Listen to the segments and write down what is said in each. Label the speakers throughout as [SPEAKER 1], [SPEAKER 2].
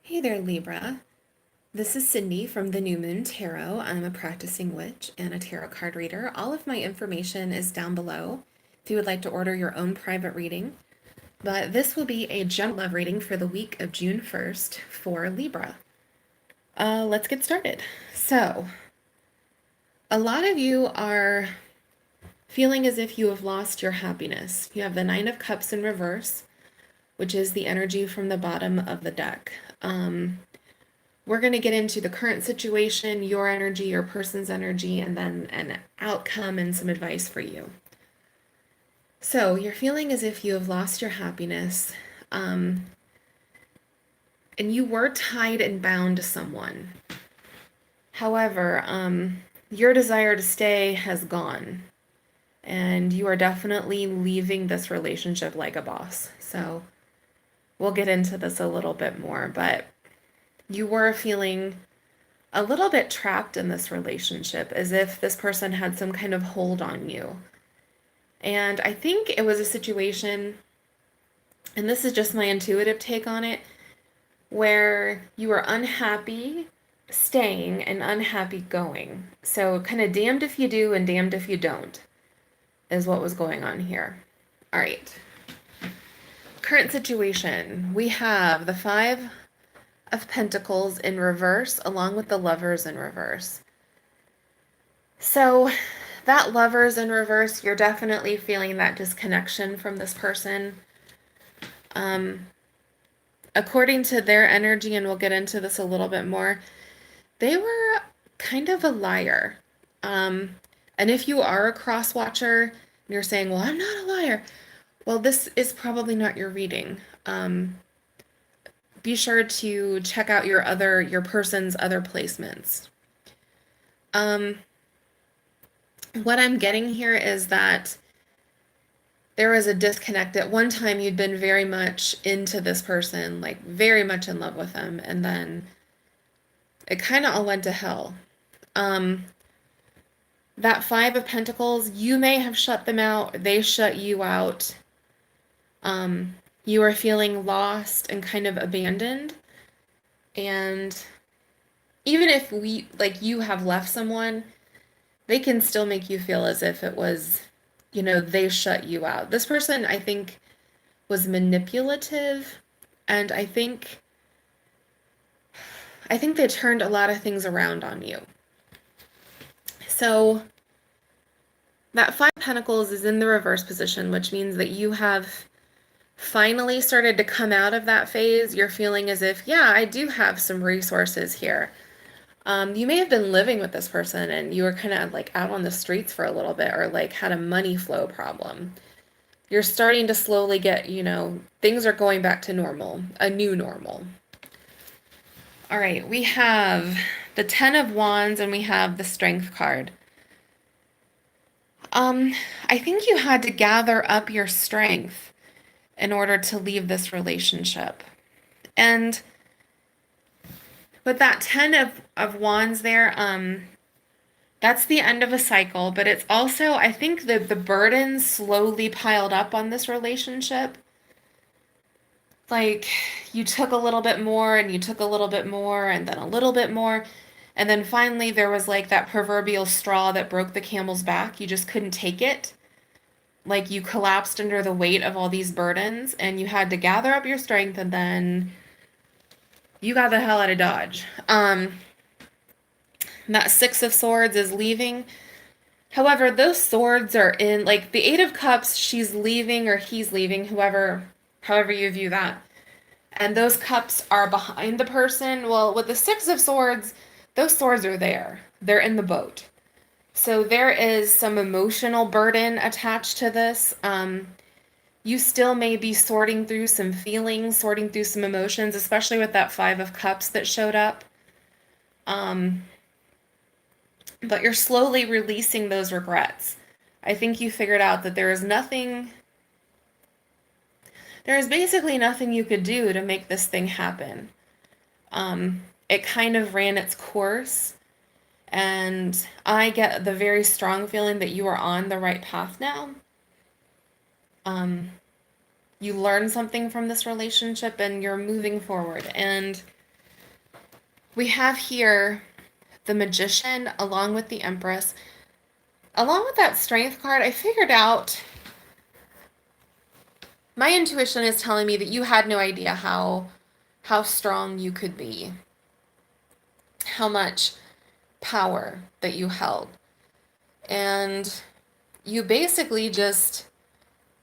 [SPEAKER 1] Hey there, Libra. This is Cindy from the New Moon Tarot. I'm a practicing witch and a tarot card reader. All of my information is down below if you would like to order your own private reading. But this will be a general love reading for the week of June 1st for Libra. Let's get started. So, a lot of you are feeling as if you have lost your happiness. You have the Nine of Cups in reverse, which is the energy from the bottom of the deck. We're going to get into the current situation, your energy, your person's energy, and then an outcome and some advice for you. So you're feeling as if you have lost your happiness, and you were tied and bound to someone. However, your desire to stay has gone, and you are definitely leaving this relationship like a boss. So we'll get into this a little bit more, but you were feeling a little bit trapped in this relationship, as if this person had some kind of hold on you. And I think it was a situation, and this is just my intuitive take on it, where you were unhappy staying and unhappy going. So kind of damned if you do and damned if you don't is what was going on here. All right. Current situation. We have the Five of Pentacles in reverse along with the Lovers in reverse. So that Lovers in reverse, you're definitely feeling that disconnection from this person. According to their energy, and we'll get into this a little bit more, they were kind of a liar. And if you are a cross watcher and you're saying, well, I'm not a liar, well, this is probably not your reading. Be sure to check out your person's other placements. What I'm getting here is that there was a disconnect. At one time, you'd been very much into this person, like very much in love with them, and then it kind of all went to hell. That Five of Pentacles, you may have shut them out. They shut you out. You are feeling lost and kind of abandoned. And even if you have left someone, they can still make you feel as if it was, they shut you out. This person, I think, was manipulative, and I think they turned a lot of things around on you. So that Five of Pentacles is in the reverse position, which means that you have finally started to come out of that phase. You're feeling as if, yeah, I do have some resources here. You may have been living with this person and you were kind of like out on the streets for a little bit, or like had a money flow problem. You're starting to slowly get, things are going back to normal, a new normal. All right, we have the Ten of Wands and we have the Strength card. I think you had to gather up your strength in order to leave this relationship. And with that Ten of Wands there, that's the end of a cycle, but it's also, I think, the burden slowly piled up on this relationship. Like, you took a little bit more, and you took a little bit more, and then a little bit more, and then finally there was like that proverbial straw that broke the camel's back. You just couldn't take it. Like, you collapsed under the weight of all these burdens, and you had to gather up your strength, and then you got the hell out of Dodge. That Six of Swords is leaving. However, those swords are in, like, the Eight of Cups, she's leaving or he's leaving, however you view that. And those cups are behind the person. Well, with the Six of Swords, those swords are there. They're in the boat. So there is some emotional burden attached to this. You still may be sorting through some feelings, sorting through some emotions, especially with that Five of Cups that showed up. But you're slowly releasing those regrets. I think you figured out that there is basically nothing you could do to make this thing happen. It kind of ran its course, and I get the very strong feeling that you are on the right path now. You learn something from this relationship and you're moving forward. And We have here the Magician along with the Empress. Along with that Strength card, I figured out, my intuition is telling me that you had no idea how strong you could be, how much power that you held. And you basically just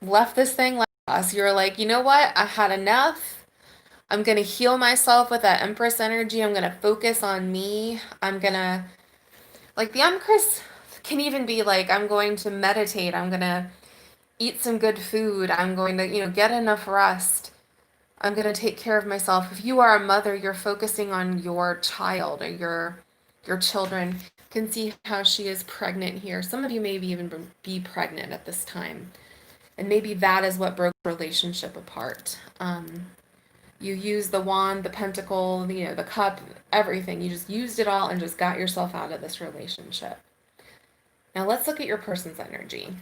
[SPEAKER 1] left this thing like us. You're like, you know what? I had enough. I'm going to heal myself with that Empress energy. I'm going to focus on me. I'm going to, like, the Empress can even be like, I'm going to meditate. I'm going to eat some good food. I'm going to, get enough rest. I'm going to take care of myself. If you are a mother, you're focusing on your child or your children. You can see how she is pregnant here. Some of you maybe even be pregnant at this time. And maybe that is what broke the relationship apart. You used the wand, the pentacle, the cup, everything. You just used it all and just got yourself out of this relationship. Now let's look at your person's energy.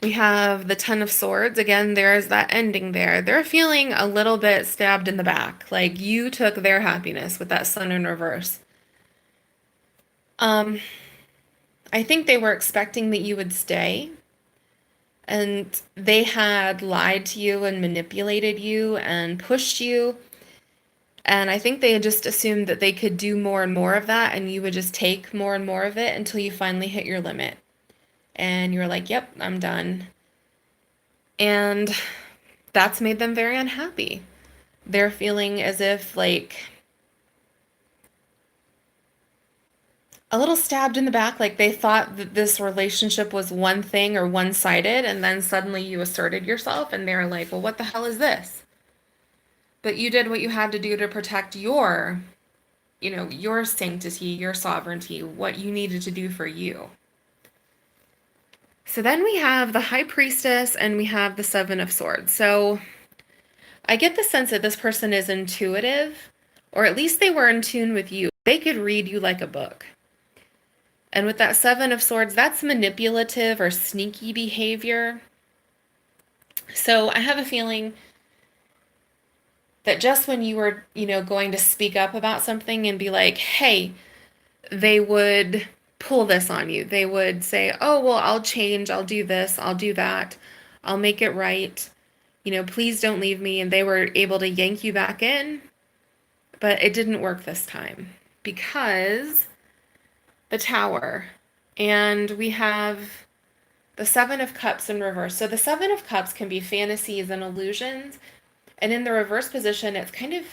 [SPEAKER 1] We have the Ten of Swords. Again, there's that ending there. They're feeling a little bit stabbed in the back. Like you took their happiness with that Sun in reverse. I think they were expecting that you would stay. And they had lied to you and manipulated you and pushed you. And I think they had just assumed that they could do more and more of that and you would just take more and more of it until you finally hit your limit. And you were like, yep, I'm done. And that's made them very unhappy. They're feeling as if, like, a little stabbed in the back, like they thought that this relationship was one thing or one-sided, and then suddenly you asserted yourself, and they're like, well, what the hell is this? But you did what you had to do to protect your sanctity, your sovereignty, what you needed to do for you. So then we have the High Priestess and we have the Seven of Swords. So I get the sense that this person is intuitive, or at least they were in tune with you. They could read you like a book. And with that Seven of Swords, that's manipulative or sneaky behavior. So I have a feeling that just when you were, going to speak up about something and be like, hey, they would pull this on you. They would say, oh, well, I'll change. I'll do this. I'll do that. I'll make it right. Please don't leave me. And they were able to yank you back in. But it didn't work this time because the Tower, and we have the Seven of Cups in reverse. So the Seven of Cups can be fantasies and illusions. And in the reverse position, it's kind of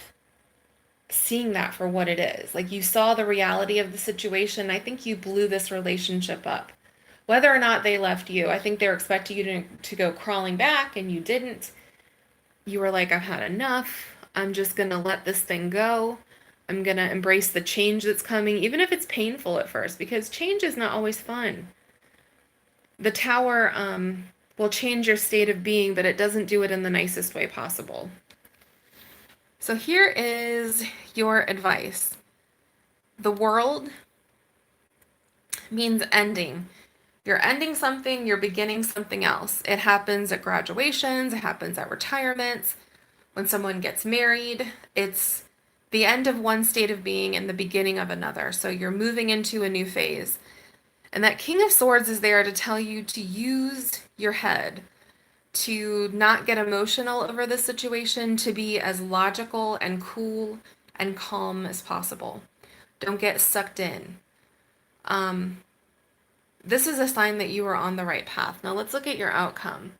[SPEAKER 1] seeing that for what it is. Like you saw the reality of the situation. I think you blew this relationship up. Whether or not they left you, I think they're expecting you to go crawling back and you didn't. You were like, I've had enough. I'm just going to let this thing go. I'm going to embrace the change that's coming, even if it's painful at first, because change is not always fun. The Tower will change your state of being, but it doesn't do it in the nicest way possible. So here is your advice. The World means ending. You're ending something, you're beginning something else. It happens at graduations, it happens at retirements, when someone gets married. It's the end of one state of being and the beginning of another. So you're moving into a new phase. And that King of Swords is there to tell you to use your head, to not get emotional over the situation, to be as logical and cool and calm as possible. Don't get sucked in. This is a sign that you are on the right path. Now let's look at your outcome.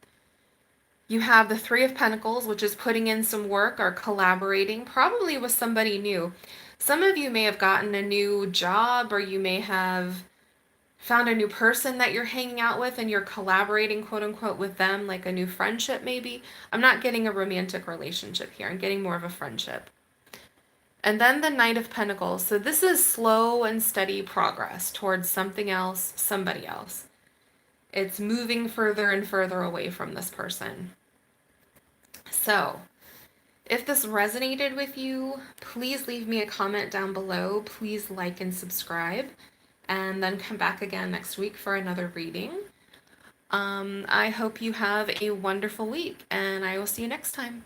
[SPEAKER 1] You have the Three of Pentacles, which is putting in some work or collaborating, probably with somebody new. Some of you may have gotten a new job, or you may have found a new person that you're hanging out with and you're collaborating, quote unquote, with them, like a new friendship maybe. I'm not getting a romantic relationship here. I'm getting more of a friendship. And then the Knight of Pentacles. So this is slow and steady progress towards something else, somebody else. It's moving further and further away from this person. So if this resonated with you, please leave me a comment down below. Please like and subscribe. And then come back again next week for another reading. I hope you have a wonderful week, and I will see you next time.